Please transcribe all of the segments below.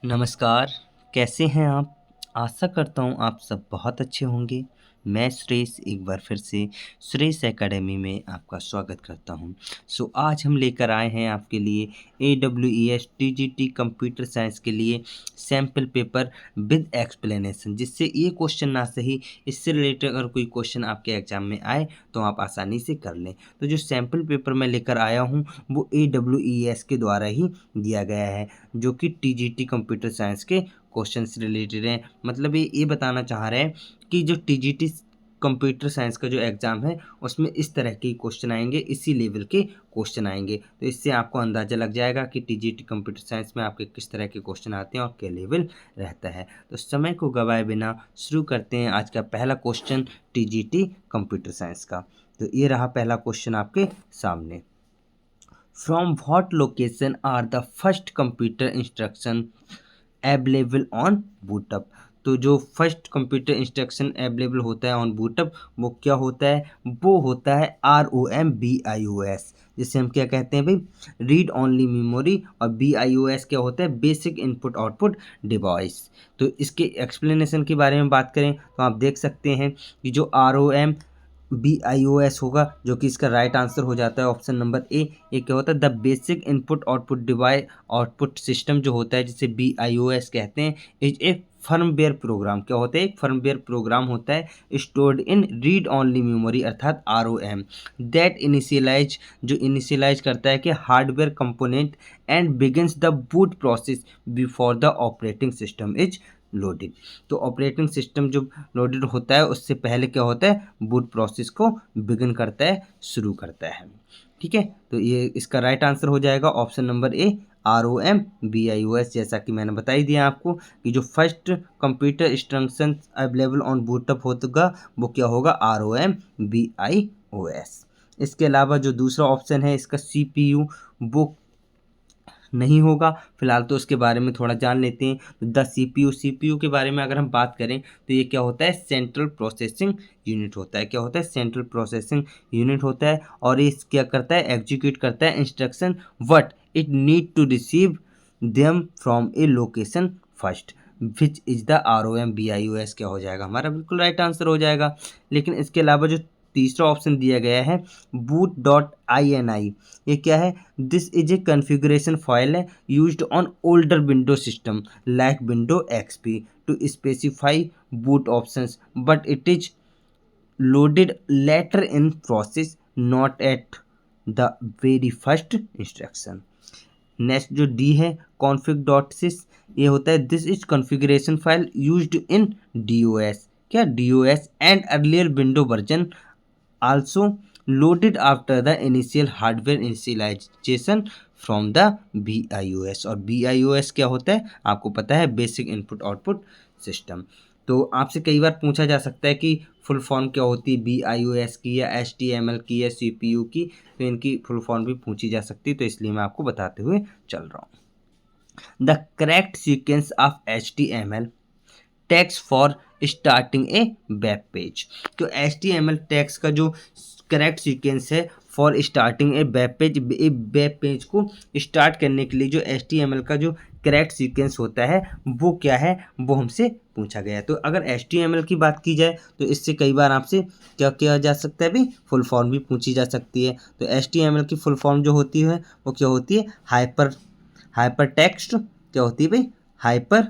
नमस्कार, कैसे हैं आप? आशा करता हूँ आप सब बहुत अच्छे होंगे। मैं सुरेश एक बार फिर से सुरेश एकेडमी में आपका स्वागत करता हूँ। आज हम लेकर आए हैं आपके लिए AWES TGT कंप्यूटर साइंस के लिए सैंपल पेपर विद एक्सप्लेनेशन, जिससे ये क्वेश्चन ना सही, इससे रिलेटेड अगर कोई क्वेश्चन आपके एग्जाम में आए तो आप आसानी से कर लें। तो जो सैंपल पेपर मैं लेकर आया हूँ वो AWES के द्वारा ही दिया गया है, जो कि TGT कंप्यूटर साइंस के क्वेश्चन से रिलेटेड हैं। मतलब ये बताना चाह रहे हैं कि जो TGT कंप्यूटर साइंस का जो एग्ज़ाम है उसमें इस तरह के क्वेश्चन आएंगे, इसी लेवल के क्वेश्चन आएंगे। तो इससे आपको अंदाज़ा लग जाएगा कि TGT कंप्यूटर साइंस में आपके किस तरह के क्वेश्चन आते हैं और क्या लेवल रहता है। तो समय को गवाए बिना शुरू करते हैं आज का पहला क्वेश्चन TGT कंप्यूटर साइंस का। तो ये रहा पहला क्वेश्चन आपके सामने। From what location are the first computer instruction available on boot up? तो जो फर्स्ट कंप्यूटर इंस्ट्रक्शन अवेलेबल होता है ऑन बूटअप वो क्या होता है? वो होता है ROMBIOS, जिसे हम क्या कहते हैं भाई? Read only memory. और BIOS क्या होता है? Basic input output device. तो इसके एक्सप्लेनेशन के बारे में बात करें तो आप देख सकते हैं कि जो ROMBIOS होगा, जो कि इसका राइट आंसर हो जाता है ऑप्शन नंबर ए। ये क्या होता है? The basic input output device output system जो होता है, जिसे BIOS कहते हैं, इज ए फर्मवेयर प्रोग्राम। क्या होता है? एक फर्मवेयर प्रोग्राम होता है stored in read only memory अर्थात ROM, दैट इनिशियलाइज, जो इनिशियलाइज करता है कि hardware component and begins the boot process before the operating system is loaded. तो ऑपरेटिंग सिस्टम जो लोडेड होता है उससे पहले क्या होता है? बूट प्रोसेस को बिगिन करता है, शुरू करता है। ठीक है, तो ये इसका राइट आंसर हो जाएगा ऑप्शन नंबर ए, ROMBIOS। जैसा कि मैंने बता ही दिया आपको कि जो first computer instruction available on boot up होगा वो क्या होगा? ROMBIOS। इसके अलावा जो दूसरा ऑप्शन है इसका CPU, वो नहीं होगा। फिलहाल तो उसके बारे में थोड़ा जान लेते हैं। तो द CPU के बारे में अगर हम बात करें तो ये क्या होता है? सेंट्रल प्रोसेसिंग यूनिट होता है। क्या होता है? सेंट्रल प्रोसेसिंग यूनिट होता है। और ये क्या करता है? एग्जीक्यूट करता है instruction what it need to receive them from a location first, which is the ROMBIOS। क्या हो जाएगा? हमारा बिल्कुल राइट आंसर हो जाएगा। लेकिन इसके अलावा जो तीसरा ऑप्शन दिया गया है boot.ini, ये क्या है? This is a configuration file है used on older window system like window XP to specify boot options, but it is loaded later in process, not at the very first instruction. Next जो D है config.sys, ये होता है this is configuration file used in DOS। क्या? DOS and earlier window version, also loaded after the initial hardware initialization from the BIOS। और BIOS क्या होता है? आपको पता है, बेसिक इनपुट आउटपुट सिस्टम। तो आपसे कई बार पूछा जा सकता है कि फुल फॉर्म क्या होती है BIOS की, या HTML की, या CPU की। तो इनकी फुल फॉर्म भी पूछी जा सकती है, तो इसलिए मैं आपको बताते हुए चल रहा हूँ। The correct sequence of HTML tags for starting A web page. तो HTML टैग्स का जो करेक्ट सीक्वेंस है for starting A web page, A web page को स्टार्ट करने के लिए जो HTML का जो करेक्ट सीक्वेंस होता है वो क्या है? वो हमसे पूछा गया है। तो अगर HTML की बात की जाए तो इससे कई बार आपसे क्या किया जा सकता है भाई? फुल फॉर्म भी पूछी जा सकती है। तो HTML की फुल फॉर्म जो होती है वो क्या होती है? Hyper text. क्या होती है भाई? Hyper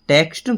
text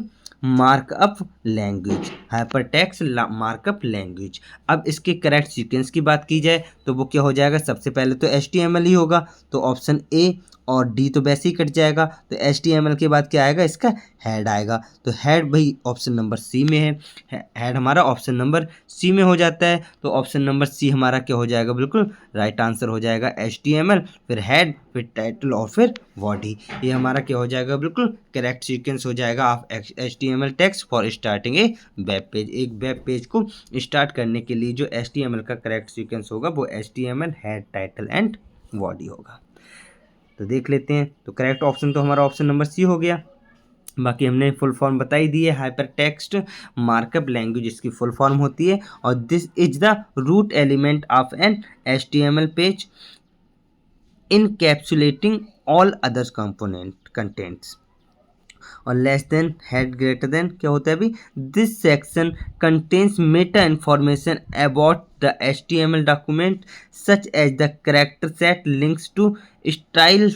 markup language. Hyper text markup language. अब इसके करेक्ट सीक्वेंस की बात की जाए तो वो क्या हो जाएगा? सबसे पहले तो HTML ही होगा, तो ऑप्शन ए और डी तो वैसे ही कट जाएगा। तो HTML के बाद क्या आएगा? इसका हेड आएगा। तो हेड भाई ऑप्शन नंबर सी में है। हेड हमारा ऑप्शन नंबर सी में हो जाता है। तो ऑप्शन नंबर सी हमारा क्या हो जाएगा? बिल्कुल राइट आंसर हो जाएगा। HTML, फिर हेड, फिर टाइटल और फिर बॉडी। ये हमारा क्या हो जाएगा? बिल्कुल करेक्ट सीक्वेंस हो जाएगा of HTML text for starting A web page. एक वेब पेज को स्टार्ट करने के लिए जो HTML का करेक्ट सीक्वेंस होगा वो HTML, head, title and body होगा। तो देख लेते हैं। तो करेक्ट ऑप्शन तो हमारा ऑप्शन नंबर सी हो गया। बाकी हमने फुल फॉर्म बताई दी है। हाइपर टेक्स्ट मार्कअप लैंग्वेज इसकी फुल फॉर्म होती है। और this is the root element of an HTML page encapsulating all others component contents. और less than, head, greater than क्या होता है अभी, this section contains meta information about the HTML document such as the character set, links to style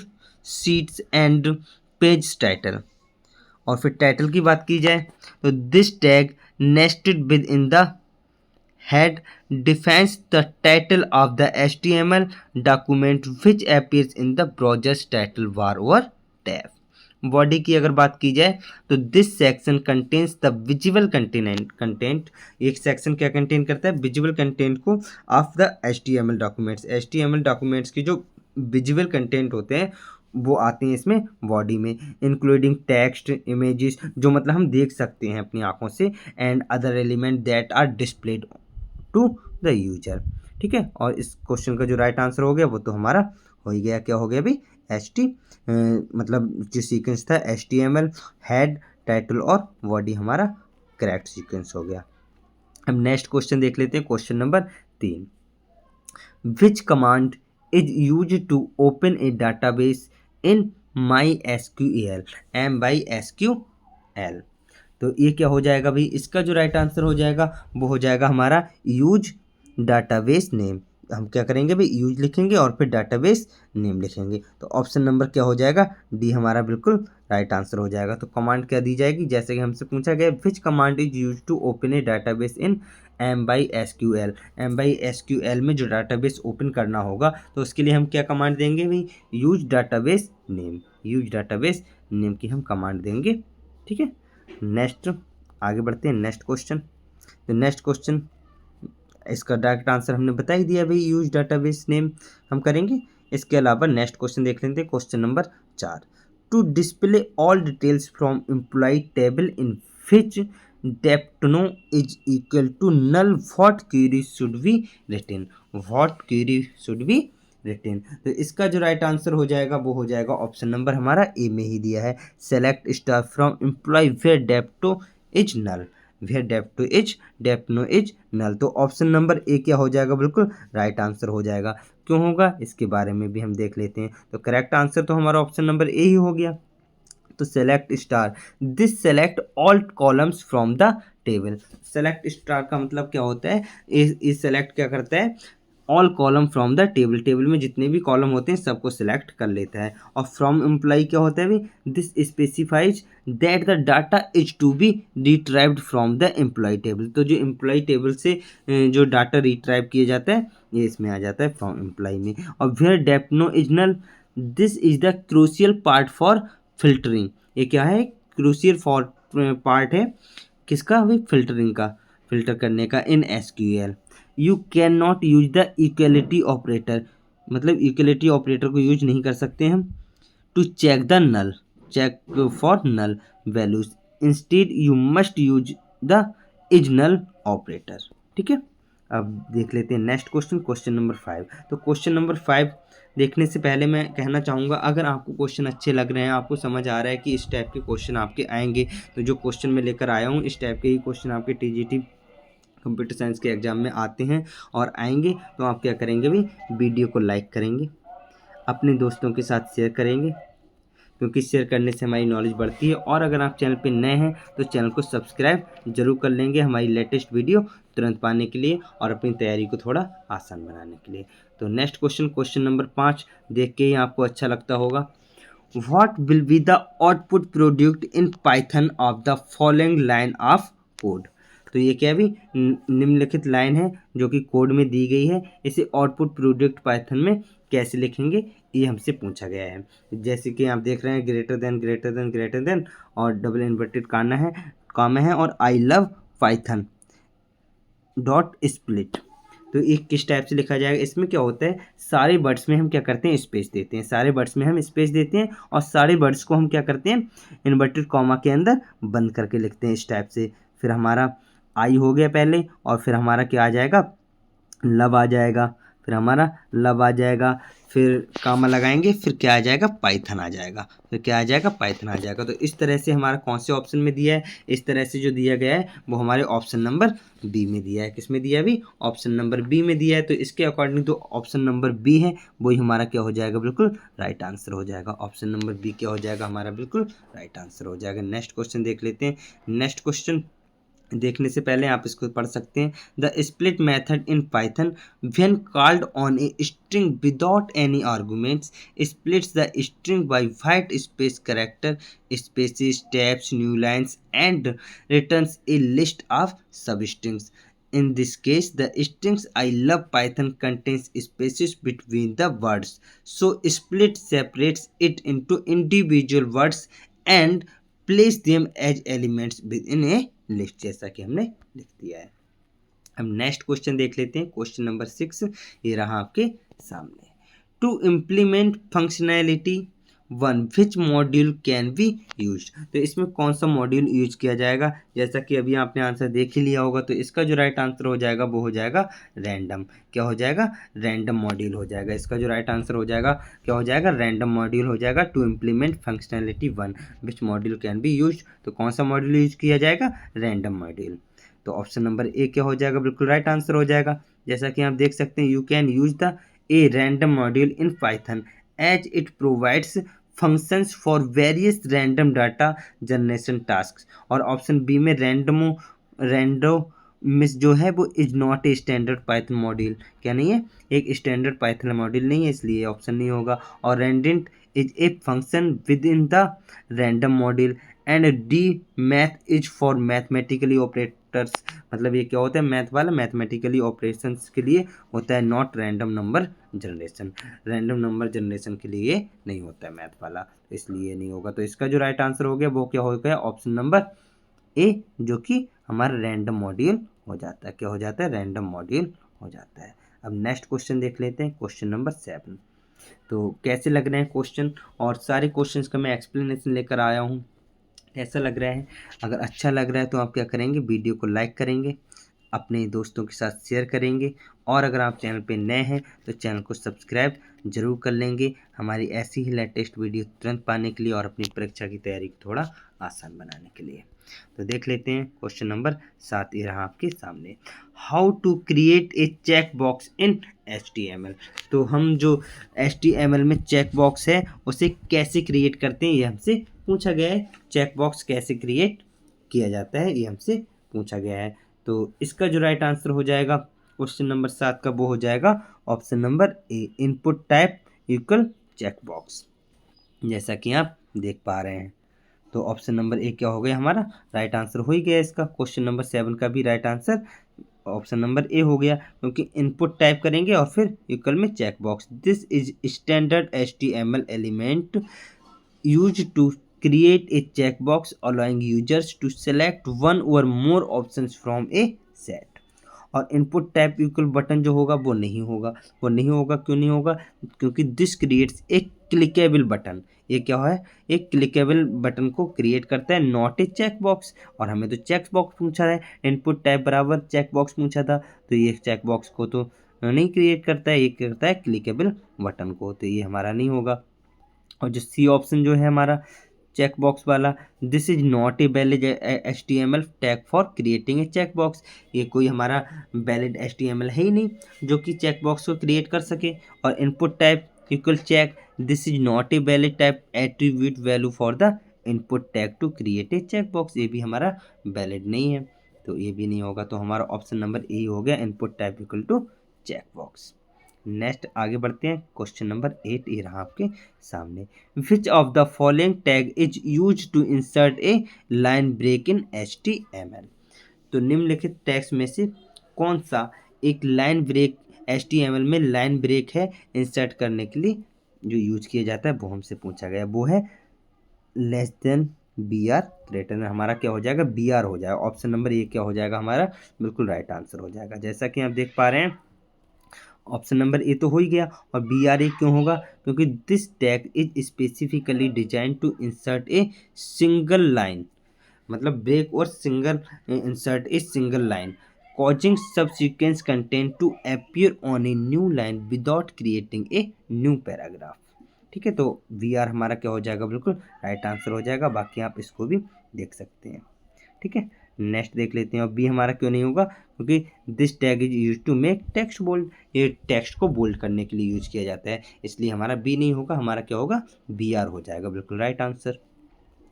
sheets and page title. और फिर title की बात की जाए तो this tag nested with in the head defines the title of the HTML document which appears in the browser's title bar or tab. Body की अगर बात की जाए तो this section contains the visual content. एक सेक्शन क्या contain करता है, विजुअल कंटेंट को of the HTML documents. HTML documents की जो विजुअल कंटेंट होते हैं वो आते हैं इसमें बॉडी में, इंक्लूडिंग टेक्स्ट, इमेजेस जो मतलब हम देख सकते हैं अपनी आंखों से, and other element that are displayed to the user. ठीक है, और इस क्वेश्चन का जो राइट आंसर हो गया वो तो हमारा हो ही गया। क्या हो गया अभी, मतलब जो सीक्वेंस था HTML, हेड, टाइटल और बॉडी हमारा करेक्ट सीक्वेंस हो गया। अब नेक्स्ट क्वेश्चन देख लेते हैं, question number 3। Which command is use to open a database in MySQL, MySQL। तो ये क्या हो जाएगा भाई, इसका जो राइट आंसर हो जाएगा वो हो जाएगा हमारा यूज डाटाबेस नेम। हम क्या करेंगे भाई, यूज लिखेंगे और फिर डाटाबेस नेम लिखेंगे। तो ऑप्शन नंबर क्या हो जाएगा, डी हमारा बिल्कुल राइट आंसर हो जाएगा। तो कमांड क्या दी जाएगी, जैसे कि हमसे पूछा गया which command is use to open a database in MySQL। MySQL में जो डाटाबेस ओपन करना होगा तो उसके लिए हम क्या कमांड देंगे भाई, use database name. Use database name की हम कमांड देंगे। ठीक है, नेक्स्ट आगे बढ़ते हैं, नेक्स्ट क्वेश्चन। तो नेक्स्ट क्वेश्चन इसका डायरेक्ट आंसर हमने बता ही दिया भाई, यूज डाटाबेस नेम हम करेंगे। इसके अलावा नेक्स्ट क्वेश्चन देख लेते हैं, question number 4। To display all details from employ table in which deptno is equal to null, what query should be written. What query should be written. तो इसका जो राइट आंसर हो जाएगा वो हो जाएगा ऑप्शन नंबर हमारा ए में ही दिया है, select star from employ where deptno is null, where deptno is null. तो ऑप्शन नंबर ए क्या हो जाएगा, बिल्कुल राइट आंसर हो जाएगा। क्यों होगा इसके बारे में भी हम देख लेते हैं। तो करेक्ट आंसर तो हमारा ऑप्शन नंबर ए ही हो गया। तो select star, this select all columns from the table. Select star का मतलब क्या होता है, इस सेलेक्ट क्या करता है, all column from the table. Table में जितने भी कॉलम होते हैं सबको सिलेक्ट कर लेता है। और फ्रॉम एम्प्लॉय क्या होता है भाई, this specifies that the data is to be retrieved from the employ table. तो जो एम्प्लॉय टेबल से जो डाटा रिट्राइव किया जाता है ये इसमें आ जाता है फ्रॉम एम्प्लॉय में। और where deptno is null, this is the crucial part for filtering. ये क्या है, क्रूशियल फॉर पार्ट है किसका भाई, फिल्टरिंग का, फिल्टर करने का in SQL। You can not use the equality operator, मतलब इक्वलिटी ऑपरेटर को यूज नहीं कर सकते हम, to check the null, check for null values. Instead you must use the is null operator. ठीक है, अब देख लेते हैं नेक्स्ट क्वेश्चन, क्वेश्चन नंबर 5। तो क्वेश्चन नंबर 5 देखने से पहले मैं कहना चाहूँगा, अगर आपको क्वेश्चन अच्छे लग रहे हैं, आपको समझ आ रहा है कि इस टाइप के क्वेश्चन आपके आएंगे, तो जो क्वेश्चन मैं लेकर आया हूँ इस टाइप के ही क्वेश्चन आपके TGT कंप्यूटर साइंस के एग्ज़ाम में आते हैं और आएंगे, तो आप क्या करेंगे भाई, वीडियो को लाइक करेंगे, अपने दोस्तों के साथ शेयर करेंगे, क्योंकि शेयर करने से हमारी नॉलेज बढ़ती है। और अगर आप चैनल पे नए हैं तो चैनल को सब्सक्राइब जरूर कर लेंगे हमारी लेटेस्ट वीडियो तुरंत पाने के लिए और अपनी तैयारी को थोड़ा आसान बनाने के लिए। तो नेक्स्ट क्वेश्चन, क्वेश्चन नंबर 5 देख के ही आपको अच्छा लगता होगा। What will be the output produced in Python of the following line of code. तो ये क्या भी निम्नलिखित लाइन है जो कि कोड में दी गई है, इसे आउटपुट प्रोडक्ट पाइथन में कैसे लिखेंगे ये हमसे पूछा गया है। जैसे कि आप देख रहे हैं ग्रेटर देन और डबल इन्वर्टेड कामा है और I love Python dot split. तो ये किस टाइप से लिखा जाएगा, इसमें क्या होता है, सारे वर्ड्स में हम क्या करते हैं, स्पेस देते हैं, सारे वर्ड्स में हम स्पेस देते हैं और सारे वर्ड्स को हम क्या करते हैं, इन्वर्टेड कॉमा के अंदर बंद करके लिखते हैं इस टाइप से। फिर हमारा आई हो गया पहले और फिर हमारा क्या आ जाएगा, लव आ जाएगा, फिर हमारा लव आ जाएगा, फिर कामा लगाएंगे, फिर क्या आ जाएगा, पाइथन आ जाएगा, फिर क्या आ जाएगा, पाइथन आ जाएगा। तो इस तरह से हमारा कौन से ऑप्शन में दिया है, इस तरह से जो दिया गया है वो हमारे ऑप्शन नंबर बी में दिया है। किस में दिया है अभी, ऑप्शन नंबर बी में दिया है। तो इसके अकॉर्डिंग तो ऑप्शन नंबर बी है वही हमारा क्या हो जाएगा, बिल्कुल राइट आंसर हो जाएगा। ऑप्शन नंबर बी क्या हो जाएगा हमारा, बिल्कुल राइट आंसर हो जाएगा। नेक्स्ट क्वेश्चन देख लेते हैं। नेक्स्ट क्वेश्चन देखने से पहले आप इसको पढ़ सकते हैं। The split method in Python when called on a string without any arguments splits the string by white space character spaces tabs new lines and returns a list of substrings. In this case the strings I love Python contains spaces between the words, so split separates it into individual words and place them as elements within a list, जैसा कि हमने लिख दिया है। अब next question देख लेते हैं। क्वेश्चन नंबर 6 ये रहा आपके सामने। To implement functionality 1 which module can be use. तो इसमें कौन सा मॉड्यूल यूज किया जाएगा, जैसा कि अभी आपने आंसर देख ही लिया होगा। तो इसका जो राइट आंसर हो जाएगा वो हो जाएगा रैंडम। क्या हो जाएगा, रैंडम मॉड्यूल हो जाएगा। इसका जो राइट आंसर हो जाएगा क्या हो जाएगा, रैंडम मॉड्यूल हो जाएगा। To implement functionality 1 which module can be use, तो कौन सा मॉड्यूल यूज किया जाएगा, रैंडम मॉड्यूल। तो ऑप्शन नंबर ए क्या हो जाएगा, बिल्कुल राइट आंसर हो जाएगा। जैसा कि आप देख सकते हैं, you can use the a random module in Python as it provides functions for various random data generation task. और ऑप्शन बी में रैंडो मिस जो है वो is not a standard Python module. क्या नहीं है, एक स्टैंडर्ड पाइथन मॉड्यूल नहीं है, इसलिए ऑप्शन नहीं होगा। और randint is a function within the random module and the math is for mathematically operators. मतलब ये क्या होता है, मैथ वाला मैथमेटिकली ऑपरेशंस के लिए होता है, not random number generation. Random number generation के लिए नहीं होता है मैथ वाला, इसलिए नहीं होगा। तो इसका जो राइट आंसर हो गया वो क्या हो गया, ऑप्शन नंबर ए, जो कि हमारा रैंडम मॉड्यूल हो जाता है। क्या हो जाता है, रैंडम मॉड्यूल हो जाता है। अब नेक्स्ट क्वेश्चन देख लेते हैं, क्वेश्चन नंबर 7। तो कैसे लग रहे हैं क्वेश्चन, और सारे क्वेश्चंस का मैं एक्सप्लेनेशन लेकर आया हूँ, कैसा लग रहा है। अगर अच्छा लग रहा है तो आप क्या करेंगे, वीडियो को लाइक करेंगे, अपने दोस्तों के साथ शेयर करेंगे, और अगर आप चैनल पे नए हैं तो चैनल को सब्सक्राइब जरूर कर लेंगे, हमारी ऐसी ही लेटेस्ट वीडियो तुरंत पाने के लिए और अपनी परीक्षा की तैयारी को थोड़ा आसान बनाने के लिए। तो देख लेते हैं क्वेश्चन नंबर 7 ये रहा आपके सामने। How to create a check box in HTML। तो हम जो HTML में चेक बॉक्स है उसे कैसे क्रिएट करते हैं, ये हमसे पूछा गया है। चेक बॉक्स कैसे क्रिएट किया जाता है ये हमसे पूछा गया है। तो इसका जो राइट आंसर हो जाएगा क्वेश्चन नंबर 7 का वो हो जाएगा option number A, input type equal check box, जैसा कि आप देख पा रहे हैं। तो ऑप्शन नंबर ए क्या हो गया, हमारा राइट आंसर हो ही गया इसका। क्वेश्चन नंबर 7 का भी right answer option number A हो गया, क्योंकि इनपुट टाइप करेंगे और फिर इक्वल में check box. This is standard HTML element use to create a checkbox allowing users to select one or more options from a set। और input type equal button जो होगा वो नहीं होगा, वो नहीं होगा। क्यों नहीं होगा, क्योंकि दिस क्रिएट्स एक क्लिकेबल बटन। ये क्या है, एक क्लिकेबल बटन को क्रिएट करता है, नॉट ए चेक बॉक्स। और हमें तो चेक बॉक्स पूछा है, इनपुट टाइप बराबर चेक बॉक्स पूछा था, तो ये चेक बॉक्स को तो नहीं क्रिएट करता है, ये करता है क्लिकेबल बटन को, तो ये हमारा नहीं होगा। और जो सी ऑप्शन जो है हमारा चेक बॉक्स वाला, this is not a valid HTML tag for creating a check box. ये कोई हमारा वैलिड HTML है ही नहीं जो कि चेक बॉक्स को क्रिएट कर सके। और input type equal check, this is not a valid type attribute value for the input tag to create a check box, ये भी हमारा वैलिड नहीं है, तो ये भी नहीं होगा। तो हमारा ऑप्शन नंबर ए हो गया, input type equal to check box. Next आगे बढ़ते हैं, क्वेश्चन नंबर 8 ये रहा आपके सामने। Which of the following tag is use to insert a line break in HTML। तो निम्नलिखित टैग्स में से कौन सा एक लाइन ब्रेक, HTML में लाइन ब्रेक है इंसर्ट करने के लिए जो यूज किया जाता है, वो हमसे पूछा गया। वो है लेस देन BR ग्रेटर, हमारा क्या हो जाएगा, BR हो जाएगा। ऑप्शन नंबर ए क्या हो जाएगा हमारा, बिल्कुल राइट आंसर हो जाएगा। जैसा कि आप देख पा रहे हैं ऑप्शन नंबर ए तो हो ही गया। और BR क्यों होगा, क्योंकि this tag is specifically design to insert a single line, मतलब ब्रेक और single insert a single line. causing subsequent content to appear on a new line without creating a new paragraph। ठीक है, तो we are हमारा क्या हो जाएगा, बिल्कुल राइट आंसर हो जाएगा। बाकी आप इसको भी देख सकते हैं। ठीक है, नेक्स्ट देख लेते हैं। अब बी हमारा क्यों नहीं होगा, क्योंकि this tag is use to make text bold, ये टेक्स्ट को बोल्ड करने के लिए यूज किया जाता है, इसलिए हमारा बी नहीं होगा, हमारा क्या होगा, बी आर हो जाएगा, बिल्कुल राइट आंसर।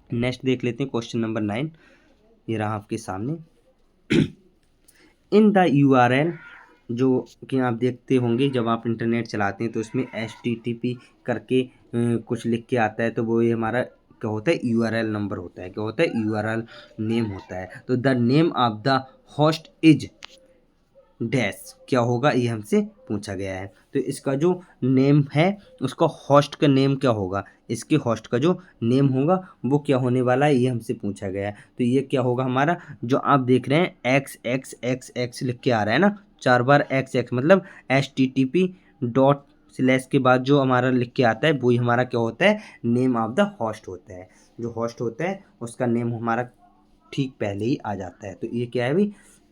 नेक्स्ट देख लेते हैं क्वेश्चन नंबर 9, ये रहा आपके सामने। इन द URL, जो कि आप देखते होंगे जब आप इंटरनेट चलाते हैं तो उसमें HTTP करके कुछ लिख के आता है, तो वो ये हमारा क्या होता है, URL नंबर होता है, क्या होता है, URL नेम होता है। तो the name of the host is dash, क्या होगा, ये हमसे पूछा गया है। तो इसका जो नेम है उसका होस्ट का नेम क्या होगा, इसके होस्ट का जो नेम होगा वो क्या होने वाला है, ये हमसे पूछा गया है। तो ये क्या होगा हमारा, जो आप देख रहे हैं XXXX लिख के आ रहा है ना, 4 बार XX, मतलब HTTP के बाद जो हमारा लिख के आता है वही हमारा क्या होता है, नेम ऑफ द होस्ट होता है। जो होस्ट होता है उसका नेम हमारा ठीक पहले ही आ जाता है। तो ये क्या है भाई,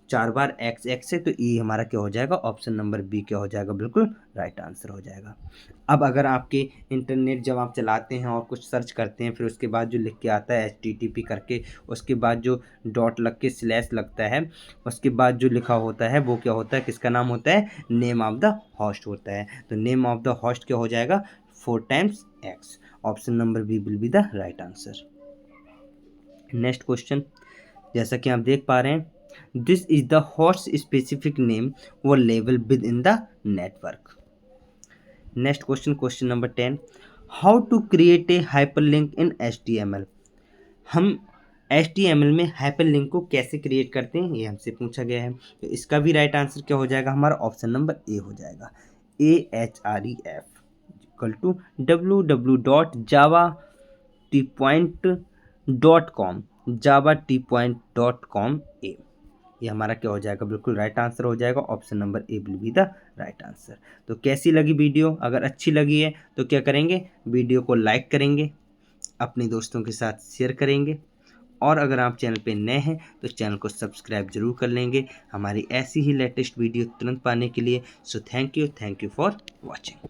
4 बार XX है, तो ये हमारा क्या हो जाएगा, ऑप्शन नंबर बी क्या हो जाएगा, बिल्कुल राइट आंसर हो जाएगा। अब अगर आपके इंटरनेट जब आप चलाते हैं और कुछ सर्च करते हैं, फिर उसके बाद जो लिख के आता है HTTP करके, उसके बाद जो डॉट लग के स्लैश लगता है, उसके बाद जो लिखा होता है वो क्या होता है, किसका नाम होता है, नेम ऑफ द होस्ट होता है। तो नेम ऑफ द होस्ट क्या हो जाएगा, 4 times X, option number B will be the right answer. Next question, जैसा कि आप देख पा रहे हैं, this is the host specific name और level within the network. Next question, question number 10, how to create a hyperlink in HTML। हम HTML में हाइपरलिंक को कैसे क्रिएट करते हैं, ये हमसे पूछा गया है। तो इसका भी राइट आंसर क्या हो जाएगा, हमारा ऑप्शन नंबर ए हो जाएगा, AHREF = www.java-t-point.com, java-t-point.com ए, ये हमारा क्या हो जाएगा, बिल्कुल राइट आंसर हो जाएगा, option number A will be the right answer. तो कैसी लगी वीडियो, अगर अच्छी लगी है तो क्या करेंगे, वीडियो को लाइक करेंगे, अपने दोस्तों के साथ शेयर करेंगे, और अगर आप चैनल पे नए हैं तो चैनल को सब्सक्राइब जरूर कर लेंगे हमारी ऐसी ही लेटेस्ट वीडियो तुरंत पाने के लिए। So thank you for watching.